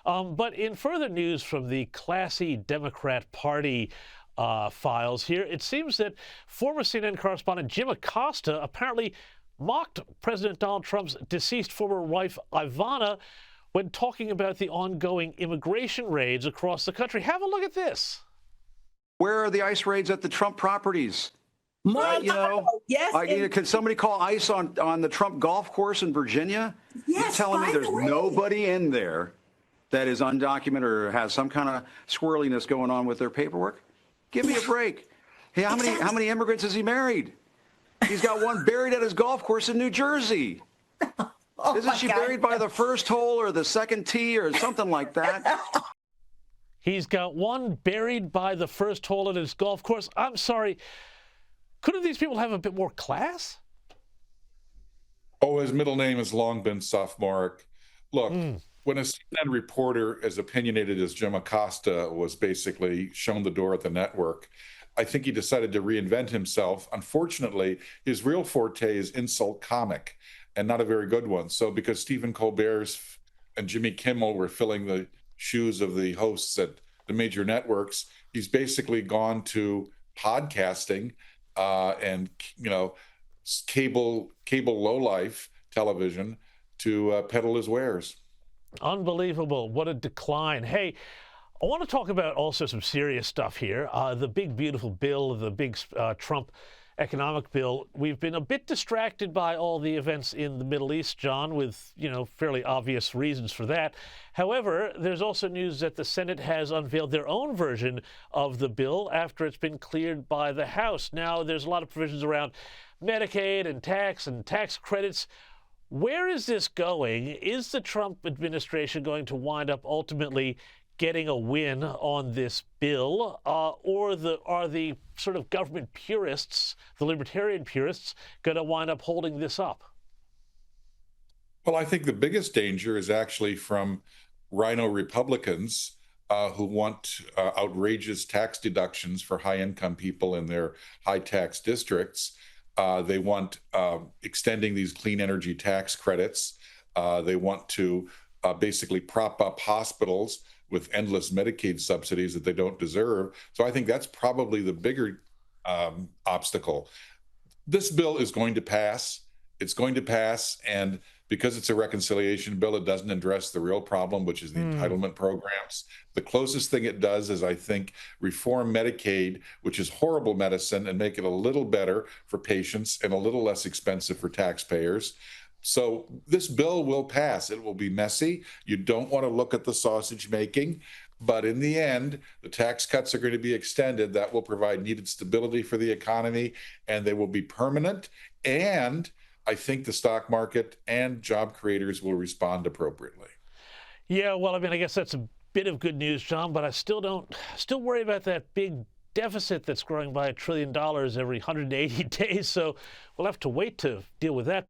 But in further news from the classy Democrat Party files here, it seems that former CNN correspondent Jim Acosta apparently mocked President Donald Trump's deceased former wife Ivana when talking about the ongoing immigration raids across the country. Have a look at this. Where are the ICE raids at the Trump properties? Yes. Can somebody call ICE on the Trump golf course in Virginia? Yes, You're telling me there's nobody in there that is undocumented or has some kind of squirreliness going on with their paperwork? Give me a break. Hey, how many immigrants has he married? He's got one buried at his golf course in New Jersey. Isn't she buried by the first hole or the second tee or something like that? He's got one buried by the first hole at his golf course. I'm sorry. Couldn't these people have a bit more class? Oh, his middle name has long been sophomoric. Look, when a CNN reporter as opinionated as Jim Acosta was basically shown the door at the network, I think he decided to reinvent himself. Unfortunately, his real forte is insult comic, and not a very good one. So because Stephen Colbert's and Jimmy Kimmel were filling the shoes of the hosts at the major networks, he's basically gone to podcasting and cable lowlife television to peddle his wares. Unbelievable. What a decline. Hey, I want to talk about also some serious stuff here. The big, beautiful bill, the big Trump economic bill. We've been a bit distracted by all the events in the Middle East, John, with, fairly obvious reasons for that. However, there's also news that the Senate has unveiled their own version of the bill after it's been cleared by the House. Now, there's a lot of provisions around Medicaid and tax credits. Where is this going? Is the Trump administration going to wind up ultimately getting a win on this bill, or are the sort of government purists, the libertarian purists, going to wind up holding this up? Well, I think the biggest danger is actually from RINO Republicans who want outrageous tax deductions for high-income people in their high-tax districts. They want extending these clean energy tax credits. They want to basically prop up hospitals with endless Medicaid subsidies that they don't deserve. So I think that's probably the bigger obstacle. This bill is going to pass. It's going to pass, and because it's a reconciliation bill, it doesn't address the real problem, which is the entitlement programs. The closest thing it does is, I think, reform Medicaid, which is horrible medicine, and make it a little better for patients and a little less expensive for taxpayers. So this bill will pass. It will be messy. You don't want to look at the sausage making, but in the end, the tax cuts are going to be extended. That will provide needed stability for the economy, and they will be permanent. And I think the stock market and job creators will respond appropriately. Yeah, well, I guess that's a bit of good news, John, but I still worry about that big deficit that's growing by $1 trillion every 180 days. So we'll have to wait to deal with that.